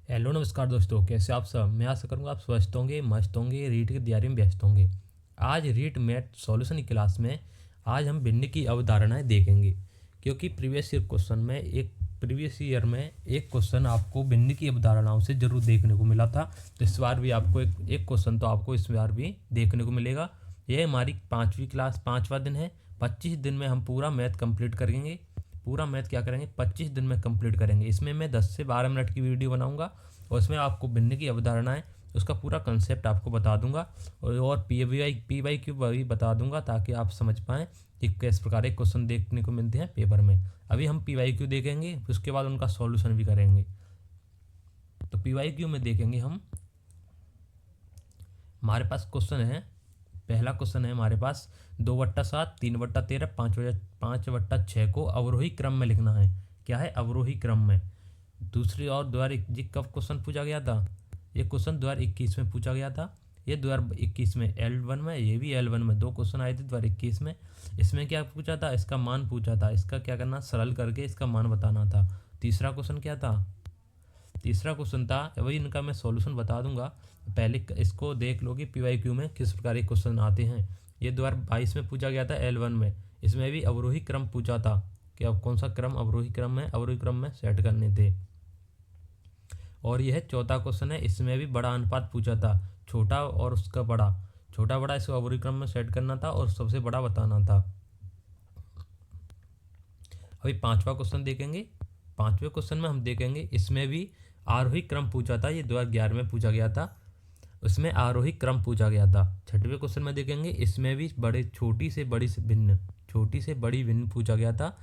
Hello नमस्कार दोस्तों, कैसे आप सब। मैं आशा करूँगा आप स्वस्थ होंगे, मस्त होंगे, रीट की तैयारी में व्यस्त होंगे। आज रीट मैथ सॉल्यूशन की क्लास में आज हम भिन्न की अवधारणाएं देखेंगे, क्योंकि प्रीवियस ईयर में एक क्वेश्चन आपको भिन्न की अवधारणाओं से जरूर देखने को मिला था। तो इस बार भी आपको एक क्वेश्चन तो आपको इस बार भी देखने को मिलेगा। यह हमारी पाँचवा दिन है। 25 दिन में हम पूरा मैथ कंप्लीट करेंगे। पूरा मैथ क्या करेंगे, 25 दिन में कंप्लीट करेंगे। इसमें मैं 10 से 12 मिनट की वीडियो बनाऊंगा और इसमें आपको भिन्न की अवधारणाएं उसका पूरा कंसेप्ट आपको बता दूंगा और पी वाई क्यू भी बता दूंगा, ताकि आप समझ पाएँ कि किस प्रकार के क्वेश्चन देखने को मिलते हैं पेपर में। अभी हम पी वाई क्यू देखेंगे, उसके बाद उनका सॉल्यूशन भी करेंगे। तो पी वाई क्यू में देखेंगे हम, हमारे पास क्वेश्चन है। पहला क्वेश्चन है हमारे पास 2/7, 3/13, 5/6 को अवरोही क्रम में लिखना है। क्या है, अवरोही क्रम में। दूसरी और 2021 कब क्वेश्चन पूछा गया था, ये क्वेश्चन 2021 में पूछा गया था। ये 2021 में L1 में, ये भी L1 में दो क्वेश्चन आए थे 2021 में। इसमें क्या पूछा था, इसका मान पूछा था। इसका क्या करना, सरल करके इसका मान बताना था। तीसरा क्वेश्चन क्या था, तीसरा क्वेश्चन था, वही इनका मैं सॉल्यूशन बता दूंगा। पहले इसको देख लो कि पीवाईक्यू में किस प्रकार के क्वेश्चन आते हैं। ये 2022 में पूछा गया था L1 में। इसमें भी अवरोही क्रम पूछा था कि अब कौन सा क्रम अवरोही क्रम में, अवरोही क्रम में सेट करने थे। और यह चौथा क्वेश्चन है, इसमें भी बड़ा अनुपात पूछा था, छोटा और उसका बड़ा। छोटा बड़ा इसको अवरोही क्रम में सेट करना था और सबसे बड़ा बताना था। अभी पांचवा क्वेश्चन देखेंगे। पांचवें क्वेश्चन में हम देखेंगे, इसमें भी आरोही क्रम पूछा था। ये 2011 में पूछा गया था, उसमें आरोही क्रम पूछा गया था। छठवें क्वेश्चन में देखेंगे, इसमें भी छोटी से बड़ी भिन्न पूछा गया था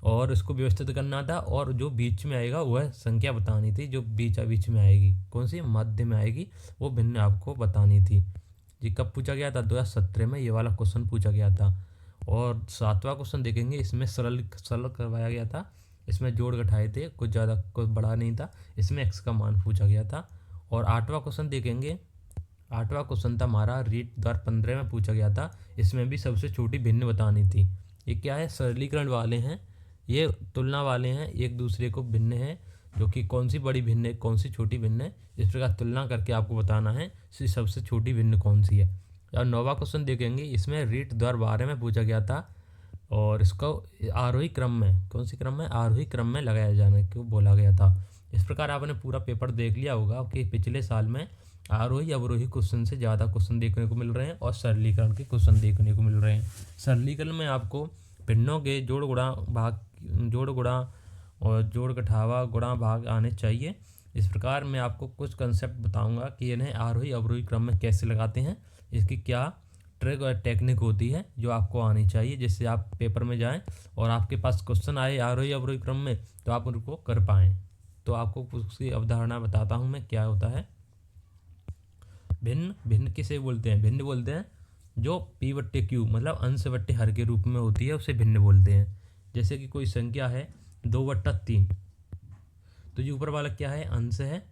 और इसको व्यवस्थित करना था। और जो बीच में आएगा वह संख्या बतानी थी, जो बीच में आएगी, कौन सी मध्य में आएगी, वो भिन्न आपको बतानी थी। ये कब पूछा गया था, 2017 में ये वाला क्वेश्चन पूछा गया था। और सातवां क्वेश्चन देखेंगे, इसमें सरल सरल करवाया गया था। इसमें जोड़ घटाए थे, कुछ ज़्यादा कुछ बड़ा नहीं था। इसमें एक्स का मान पूछा गया था। और आठवां क्वेश्चन देखेंगे, आठवां क्वेश्चन था हमारा रीट 2015 में पूछा गया था। इसमें भी सबसे छोटी भिन्न बतानी थी। ये क्या है, सरलीकरण वाले हैं, ये तुलना वाले हैं, एक दूसरे को भिन्न है, जो कि कौन सी बड़ी भिन्न है, कौन सी छोटी भिन्न है, इस प्रकार तुलना करके आपको बताना है कि सबसे छोटी भिन्न कौन सी है। और नौवां क्वेश्चन देखेंगे, इसमें रीट 2012 में पूछा गया था और इसको आरोही क्रम में, कौन सी क्रम में, आरोही क्रम में लगाया जाने को बोला गया था। इस प्रकार आपने पूरा पेपर देख लिया होगा कि पिछले साल में आरोही अवरोही क्वेश्चन से ज़्यादा क्वेश्चन देखने को मिल रहे हैं और सरलीकरण के क्वेश्चन देखने को मिल रहे हैं। सरलीकरण में आपको भिन्नों के जोड़ गुणा भाग, जोड़ गुणा और जोड़ घटावा गुणा भाग आने चाहिए। इस प्रकार मैं आपको कुछ कंसेप्ट बताऊंगा कि इन्हें आरोही अवरोही क्रम में कैसे लगाते हैं, इसकी क्या ट्रिक और टेक्निक होती है जो आपको आनी चाहिए, जिससे आप पेपर में जाएं और आपके पास क्वेश्चन आए आरोही अवरोही क्रम में तो आप उनको कर पाएँ। तो आपको उसकी अवधारणा बताता हूँ मैं, क्या होता है भिन्न। भिन्न किसे बोलते हैं, भिन्न बोलते हैं जो P/Q मतलब अंश बट्टे हर के रूप में होती है, उसे भिन्न बोलते हैं। जैसे कि कोई संख्या है 2/3, तो जो ऊपर वाला क्या है, अंश है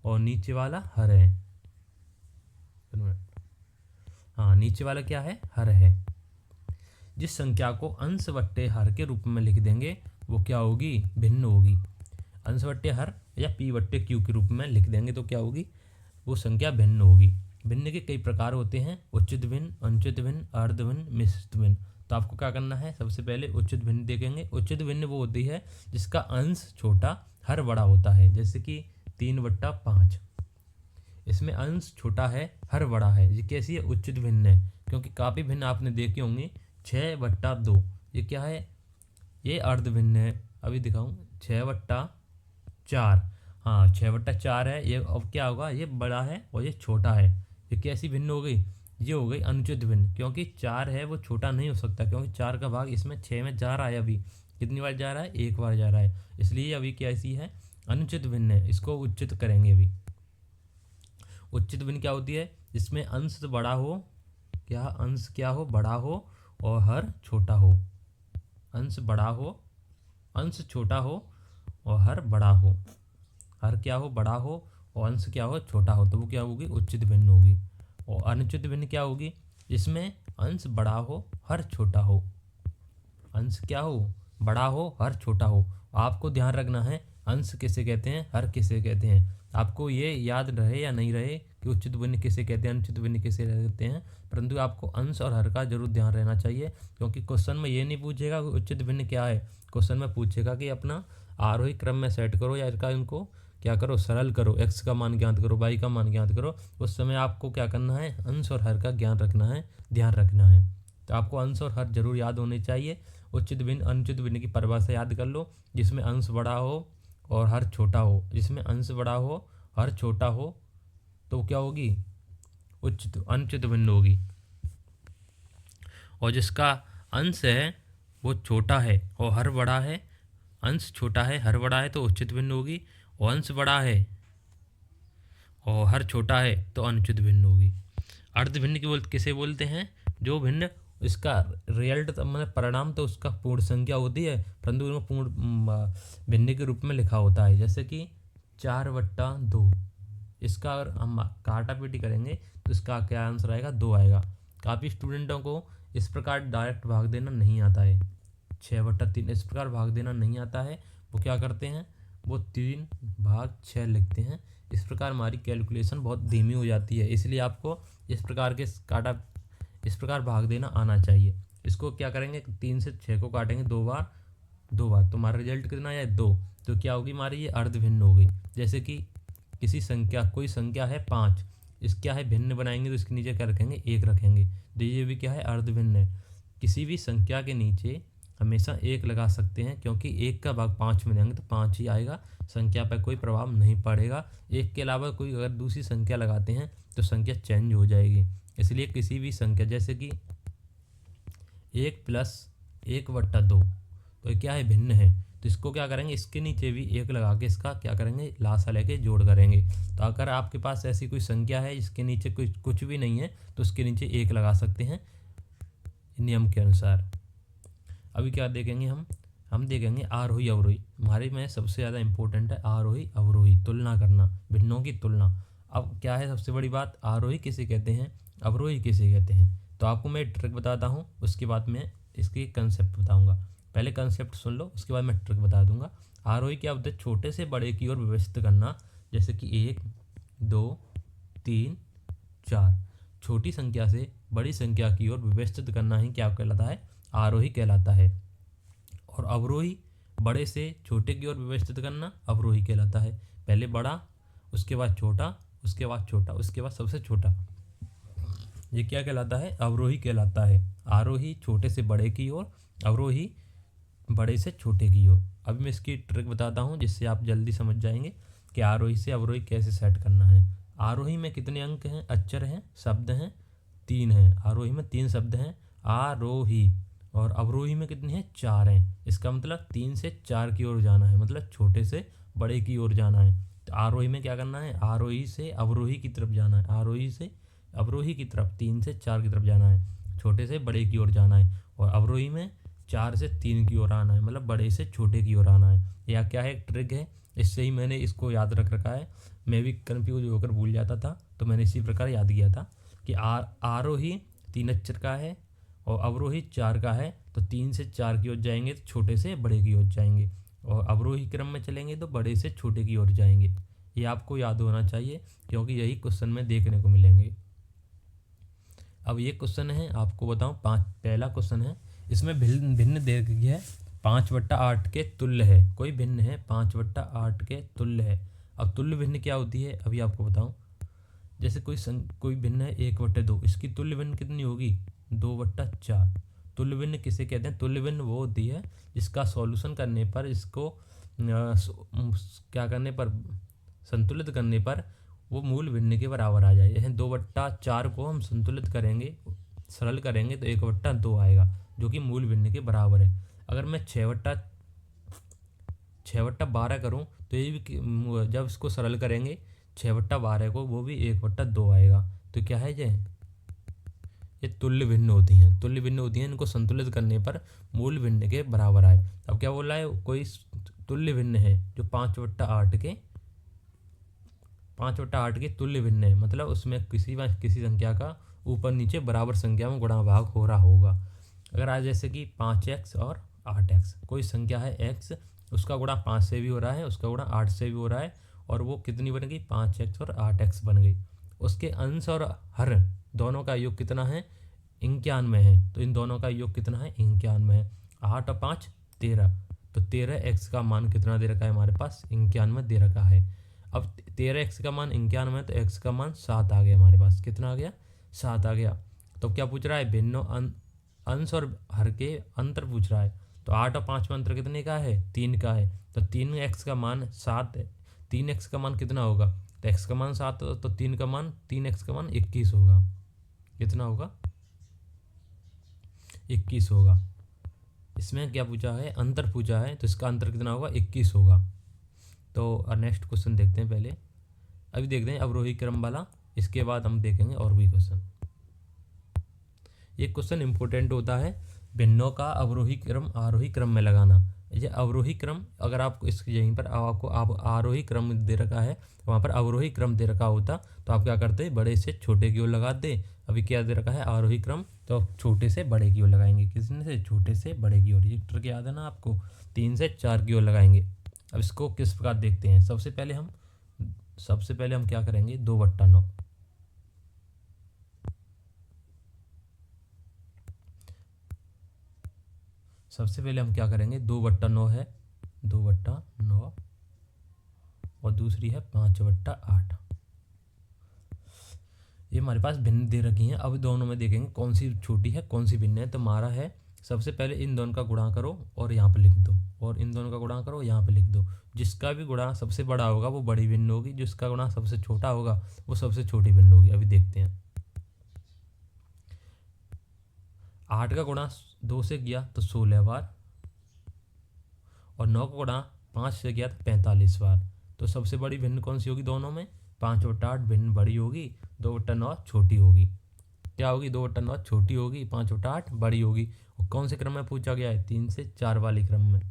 और नीचे वाला हर है। हाँ, नीचे वाला क्या है, हर है। जिस संख्या को अंश बट्टे हर के रूप में लिख देंगे वो क्या होगी, भिन्न होगी। अंश बट्टे हर या P/Q के रूप में लिख देंगे तो क्या होगी, वो संख्या भिन्न होगी। भिन्न के कई प्रकार होते हैं, उचित भिन्न, अनुचित भिन्न, अर्ध भिन्न, मिश्रित भिन्न। तो आपको क्या करना है, सबसे पहले उचित भिन्न देखेंगे। उचित भिन्न वो होती है जिसका अंश छोटा हर बड़ा होता है। जैसे कि 3/5, इसमें अंश छोटा है हर बड़ा है, ये कैसी है, उचित भिन्न है। क्योंकि काफ़ी भिन्न आपने देखे होंगे, 6/2, ये क्या है, ये अर्ध भिन्न है। अभी दिखाऊँ, 6/4, हाँ 6/4 है। ये अब क्या होगा, ये बड़ा है और ये छोटा है। ये कैसी भिन्न हो गई, ये हो गई अनुचित भिन्न। क्योंकि 4 है वो छोटा नहीं हो सकता, क्योंकि 4 का भाग इसमें 6 में जा रहा है। अभी कितनी बार जा रहा है, एक बार जा रहा है, इसलिए अभी कैसी है, अनुचित भिन्न है। इसको उचित करेंगे अभी। उचित भिन्न क्या होती है, इसमें अंश बड़ा हो, क्या अंश क्या हो, बड़ा हो और हर छोटा हो। अंश बड़ा हो, अंश छोटा हो और हर बड़ा हो। हर क्या हो, बड़ा हो और अंश क्या हो, छोटा हो, तो वो क्या होगी, उचित भिन्न होगी। और अनुचित भिन्न क्या होगी, इसमें अंश बड़ा हो हर छोटा हो। अंश क्या हो, बड़ा हो हर छोटा हो। आपको ध्यान रखना है अंश किसे कहते हैं, हर किसे कहते हैं। आपको ये याद रहे या नहीं रहे कि उचित भिन्न किसे कहते हैं, अनुचित भिन्न किसे कहते हैं, परंतु आपको अंश और हर का जरूर ध्यान रहना चाहिए, क्योंकि क्वेश्चन में ये नहीं पूछेगा कि उचित भिन्न क्या है। क्वेश्चन में पूछेगा कि अपना आरोही क्रम में सेट करो या इनका इनको क्या करो, सरल करो, x का मान ज्ञात करो, y का मान ज्ञात करो। उस समय आपको क्या करना है, अंश और हर का ज्ञान रखना है, ध्यान रखना है। तो आपको अंश और हर जरूर याद होने चाहिए। उचित भिन्न अनुचित भिन्न की परिभाषा याद कर लो, जिसमें अंश बड़ा हो और हर छोटा हो। जिसमें अंश बड़ा हो हर छोटा हो तो क्या होगी, उचित अनुचित भिन्न होगी। और जिसका अंश है वो छोटा है और हर बड़ा है, अंश छोटा है हर बड़ा है तो उचित भिन्न होगी, और अंश बड़ा है और हर छोटा है तो अनुचित भिन्न होगी। अर्ध भिन्न की किसे बोलते हैं, जो भिन्न इसका रिजल्ट मतलब परिणाम तो उसका पूर्ण संख्या होती है, परंतु उनको पूर्ण भिन्न के रूप में लिखा होता है। जैसे कि 4/2, इसका अगर हम काटा पीटी करेंगे तो इसका क्या आंसर आएगा, 2 आएगा। काफ़ी स्टूडेंटों को इस प्रकार डायरेक्ट भाग देना नहीं आता है, 6/3 इस प्रकार भाग देना नहीं आता है। वो क्या करते हैं, वो 3/6 लिखते हैं। इस प्रकार हमारी कैलकुलेशन बहुत धीमी हो जाती है, इसलिए आपको इस प्रकार के इस प्रकार भाग देना आना चाहिए। इसको क्या करेंगे, 3 से 6 को काटेंगे 2 बार तो हमारा रिजल्ट कितना है, 2। तो क्या होगी हमारी ये अर्ध भिन्न हो गई। जैसे कि किसी संख्या, कोई संख्या है 5, इस क्या है भिन्न बनाएंगे तो इसके नीचे क्या रखेंगे, 1 रखेंगे, तो ये भी क्या है, अर्ध भिन्न है। किसी भी संख्या के नीचे हमेशा 1 लगा सकते हैं, क्योंकि 1 का भाग 5 में देंगे तो 5 ही आएगा, संख्या पर कोई प्रभाव नहीं पड़ेगा। 1 के अलावा कोई अगर दूसरी संख्या लगाते हैं तो संख्या चेंज हो जाएगी। इसलिए किसी भी संख्या, जैसे कि 1 + 1/2 तो ये क्या है, भिन्न है, तो इसको क्या करेंगे, इसके नीचे भी 1 लगा के इसका क्या करेंगे, लासा लेके जोड़ करेंगे। तो अगर आपके पास ऐसी कोई संख्या है जिसके नीचे कुछ भी नहीं है तो उसके नीचे 1 लगा सकते हैं नियम के अनुसार। अभी क्या देखेंगे हम देखेंगे आरोही अवरोही। हमारे में सबसे ज़्यादा इंपॉर्टेंट है आरोही अवरोही, तुलना करना, भिन्नों की तुलना। अब क्या है सबसे बड़ी बात, आरोही किसे कहते हैं, अवरोही किसे कहते हैं। तो आपको मैं ट्रिक बताता हूँ, उसके बाद मैं इसकी कंसेप्ट बताऊँगा। पहले कंसेप्ट सुन लो, उसके बाद मैं ट्रिक बता दूंगा। आरोही क्या होता है, छोटे से बड़े की ओर व्यवस्थित करना। जैसे कि 1 2 3 4, छोटी संख्या से बड़ी संख्या की ओर व्यवस्थित करना ही क्या कहलाता है, आरोही कहलाता है। और अवरोही बड़े से छोटे की ओर व्यवस्थित करना अवरोही कहलाता है। पहले बड़ा, उसके बाद छोटा, उसके बाद छोटा, उसके बाद सबसे छोटा, ये क्या कहलाता है, अवरोही कहलाता है। आरोही छोटे से बड़े की ओर, अवरोही बड़े से छोटे की ओर। अब मैं इसकी ट्रिक बताता हूँ जिससे आप जल्दी समझ जाएंगे कि आरोही से अवरोही कैसे सेट करना है। आरोही में कितने अंक हैं, अक्षर हैं, शब्द हैं, 3 हैं। आरोही में 3 शब्द हैं, आरोही। और अवरोही में कितने हैं, 4 हैं। इसका मतलब 3 से 4 की ओर जाना है, मतलब छोटे से बड़े की ओर जाना है। तो आरोही में क्या करना है, आरोही से अवरोही की तरफ जाना है, आरोही से अवरोही की तरफ, 3 से 4 की तरफ जाना है, छोटे से बड़े की ओर जाना है। और अवरोही में 4 से 3 की ओर आना है, मतलब बड़े से छोटे की ओर आना है। या क्या है, एक ट्रिक है, इससे ही मैंने इसको याद रख रखा है। मैं भी कन्फ्यूज होकर भूल जाता था, तो मैंने इसी प्रकार याद किया था कि आरोही 3 अक्षर का है और अवरोही 4 का है। तो 3 से 4 की ओर जाएंगे तो छोटे से बड़े की ओर जाएंगे, और अवरोही क्रम में चलेंगे तो बड़े से छोटे की ओर जाएंगे। ये आपको याद होना चाहिए, क्योंकि यही क्वेश्चन में देखने को मिलेंगे। अब ये क्वेश्चन है, आपको बताऊं, पहला क्वेश्चन है, इसमें भिन्न दे दिया है, 5/8 के तुल्य है। कोई भिन्न है 5/8 के तुल्य है। अब तुल्य भिन्न क्या होती है, अभी आपको बताऊं। जैसे कोई भिन्न है 1/2, इसकी तुल्य भिन्न कितनी होगी, 2/4। तुल्य भिन्न किसे कहते हैं, तुल्य भिन्न वो होती है जिसका सॉल्यूशन करने पर, इसको क्या करने पर, संतुलित करने पर वो मूल भिन्न के बराबर आ जाए। जैसे 2/4 को हम संतुलित करेंगे, सरल करेंगे तो 1/2 आएगा, जो कि मूल भिन्न के बराबर है। अगर मैं 6/12 करूं तो ये भी, जब इसको सरल करेंगे 6/12 को, वो भी 1/2 आएगा। तो क्या है ये तुल्य भिन्न होती हैं, तुल्य भिन्न होती हैं, इनको संतुलित करने पर मूल भिन्न के बराबर आए। अब क्या बोल रहा है, कोई तुल्य भिन्न है जो 5/8 के तुल्य भिन्न है, मतलब उसमें किसी संख्या का ऊपर नीचे बराबर संख्या में गुणा भाग हो रहा होगा। अगर आज जैसे कि 5x और 8x, कोई संख्या है x, उसका गुणा 5 से भी हो रहा है, उसका गुणा 8 से भी हो रहा है, और वो कितनी बन गई 5x और 8x बन गई। उसके अंश और हर दोनों का योग कितना है 91 है, तो इन दोनों का योग कितना है 91 है। 8 और 5 13, तो 13x का मान कितना दे रखा है हमारे पास 91 दे रखा है। अब 13x का मान 91 है तो x का मान 7 आ गया हमारे पास, कितना आ गया 7 आ गया। तो क्या पूछ रहा है भिन्नों अंश और हर के अंतर पूछ रहा है। तो 8 और 5 में अंतर कितने का है 3 का है, तो 3x का मान 7 है। 3x का मान कितना होगा, तो x का मान 7 तो 3x का मान 21 होगा। कितना होगा 21 होगा। इसमें क्या पूछा है अंतर पूछा है, तो इसका अंतर कितना होगा 21 होगा। तो नेक्स्ट क्वेश्चन देखते हैं, पहले अभी देखते हैं अवरोही क्रम वाला, इसके बाद हम देखेंगे और भी क्वेश्चन। ये क्वेश्चन इंपॉर्टेंट होता है, भिन्नों का अवरोही क्रम आरोही क्रम में लगाना। ये अवरोही क्रम अगर आप इस यहीं पर आपको आरोही क्रम दे रखा है, वहाँ पर अवरोही क्रम दे रखा होता तो आप क्या करते बड़े से छोटे की ओर लगाते। अभी क्या दे रखा है आरोही क्रम, तो आप छोटे से बड़े की ओर लगाएंगे। किसने से छोटे से बड़े की ओर, ये ट्रिक याद है ना आपको, 3 से 4 की ओर लगाएंगे। अब इसको किस प्रकार देखते हैं, सबसे पहले हम क्या करेंगे 2/9। सबसे पहले हम क्या करेंगे 2/9 है 2/9 और दूसरी है 5/8। ये हमारे पास भिन्न दे रखी हैं। अब दोनों में देखेंगे कौन सी छोटी है कौन सी भिन्न है। तो हमारा है सबसे पहले इन दोनों का गुणा करो और यहाँ पे लिख दो, और इन दोनों का गुणा करो यहाँ पे लिख दो। जिसका भी गुणा सबसे बड़ा होगा वो बड़ी भिन्न होगी, जिसका गुणा सबसे छोटा होगा वो सबसे छोटी भिन्न होगी। अभी देखते हैं 8 का गुणा 2 से किया तो 16 बार, और 9 का गुणा 5 से किया तो 45 बार। तो सबसे बड़ी भिन्न कौन सी होगी दोनों में, 5/8 भिन्न बड़ी होगी, 2/9 छोटी होगी। क्या होगी 2/9 छोटी होगी, 5/8 बड़ी होगी। और कौन से क्रम में पूछा गया है 3 से 4 वाले क्रम में,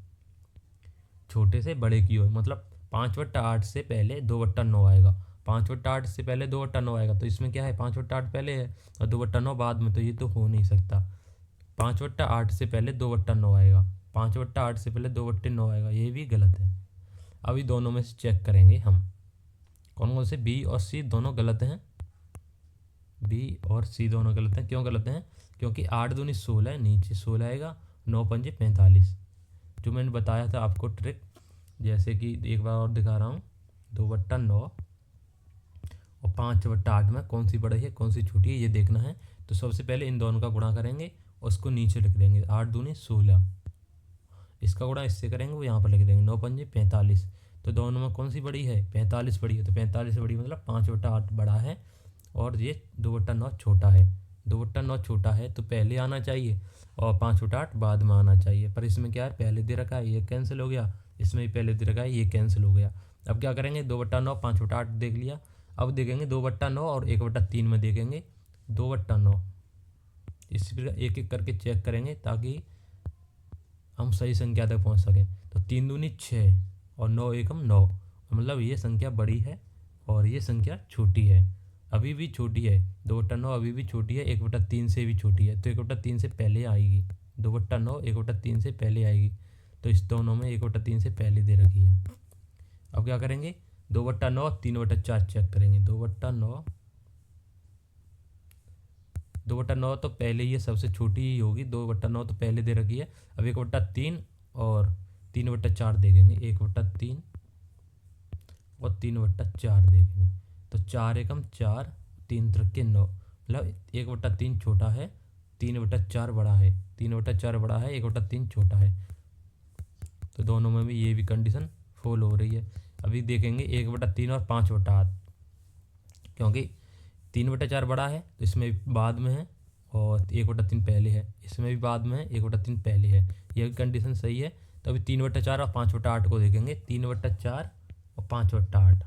छोटे से बड़े की ओर। मतलब 5/8 से पहले 2/9 आएगा, 5/8 से पहले 2/9 आएगा। तो इसमें क्या है 5/8 पहले है और 2/9 बाद में, तो ये तो हो नहीं सकता। 5/8 से पहले 2/9 आएगा, 5/8 से पहले 2/9 आएगा, ये भी गलत है। अभी दोनों में से चेक करेंगे हम कौन कौन से, बी और सी दोनों गलत हैं। बी और सी दोनों गलत हैं। क्यों गलत हैं, क्योंकि 8 दूनी 16 नीचे 16 आएगा, 9 पंजे 45। जो मैंने बताया था आपको ट्रिक, जैसे कि एक बार और दिखा रहा हूँ 2/9 और 5/8 में कौन सी बड़ी है कौन सी छोटी है ये देखना है। तो सबसे पहले इन दोनों का गुणा करेंगे और उसको नीचे लिख देंगे, 8 दूनी 16। इसका गुणा इससे करेंगे वो यहाँ पर लिख देंगे, 9 पंजे 45। तो दोनों में कौन सी बड़ी है 45 बड़ी है। तो 45 से बड़ी मतलब 5/8 बड़ा है और ये 2/9 छोटा है। 2/9 छोटा है तो पहले आना चाहिए और 5/8 बाद में आना चाहिए। पर इसमें क्या है पहले दे रखा है, ये कैंसिल हो गया। इसमें भी पहले दे रखा है, ये कैंसिल हो गया। अब क्या करेंगे 2/9 5/8 देख लिया। अब देखेंगे 2/9 और 1/3 में देखेंगे 2/9। इसी प्रकार एक एक करके चेक करेंगे ताकि हम सही संख्या तक पहुंच सकें। तो 3 दूनी 6 और 9 एकम 9, मतलब ये संख्या बड़ी है और ये संख्या छोटी है, अभी भी छोटी है। 2/9 अभी भी छोटी है, 1/3 से भी छोटी है। तो 1/3 से पहले आएगी, 2/9 1/3 से पहले आएगी। तो इस दोनों में 1/3 से पहले दे रखी है। अब क्या करेंगे 2/9 3/4 चेक करेंगे। 2/9 तो पहले ये सबसे छोटी ही होगी, 2/9 तो पहले दे रखी है। अब 1/3 और 3/4 देखेंगे, 1/3 और 3/4 देखेंगे। तो 4 एकम 4 3 त्रिके 9, मतलब 1/3 छोटा है 3/4 बड़ा है, 3/4 बड़ा है 1/3 छोटा है। तो दोनों में भी ये भी कंडीशन फॉल हो रही है। अभी देखेंगे 1/3 और 5/8, क्योंकि 3/4 बड़ा है तो इसमें भी बाद में है और 1/3 पहले है, इसमें भी बाद में है 1/3 पहले है, ये कंडीशन सही है। तो अभी 3/4 और 5/8 को देखेंगे, 3/4 और 5/8,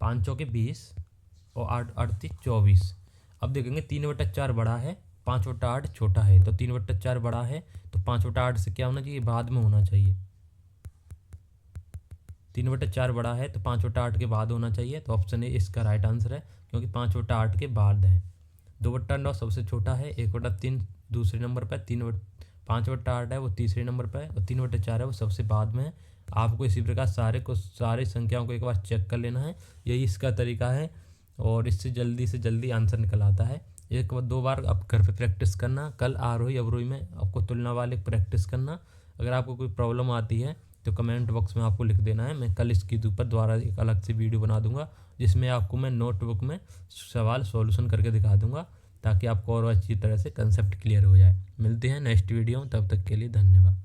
5 चौके 20 और 8 38 24। अब देखेंगे 3/4 बड़ा है 5/8 छोटा है। तो 3/4 बड़ा है तो 5/8 से क्या होना चाहिए बाद में होना चाहिए। 3/4 बड़ा है तो 5/8 के बाद होना चाहिए। तो ऑप्शन ए इसका राइट आंसर है, क्योंकि 5/8 के बाद है। 2/9 सबसे छोटा है, 1/3 दूसरे नंबर पर, 5/8 है वो तीसरे नंबर पर है और 3/4 है वो सबसे बाद में है। आपको इसी प्रकार सारी संख्याओं को एक बार चेक कर लेना है। यही इसका तरीका है और इससे जल्दी से जल्दी आंसर निकल आता है। एक बार 2 बार आप घर पे प्रैक्टिस करना। कल आरोही अवरोही में आपको तुलना वाले प्रैक्टिस करना। अगर आपको कोई प्रॉब्लम आती है तो कमेंट बॉक्स में आपको लिख देना है। मैं कल इसके ऊपर दोबारा एक अलग से वीडियो बना दूंगा, जिसमें आपको मैं नोटबुक में सवाल सॉल्यूशन करके दिखा दूंगा, ताकि आपको और अच्छी तरह से कंसेप्ट क्लियर हो जाए। मिलते हैं नेक्स्ट वीडियो में, तब तक के लिए धन्यवाद।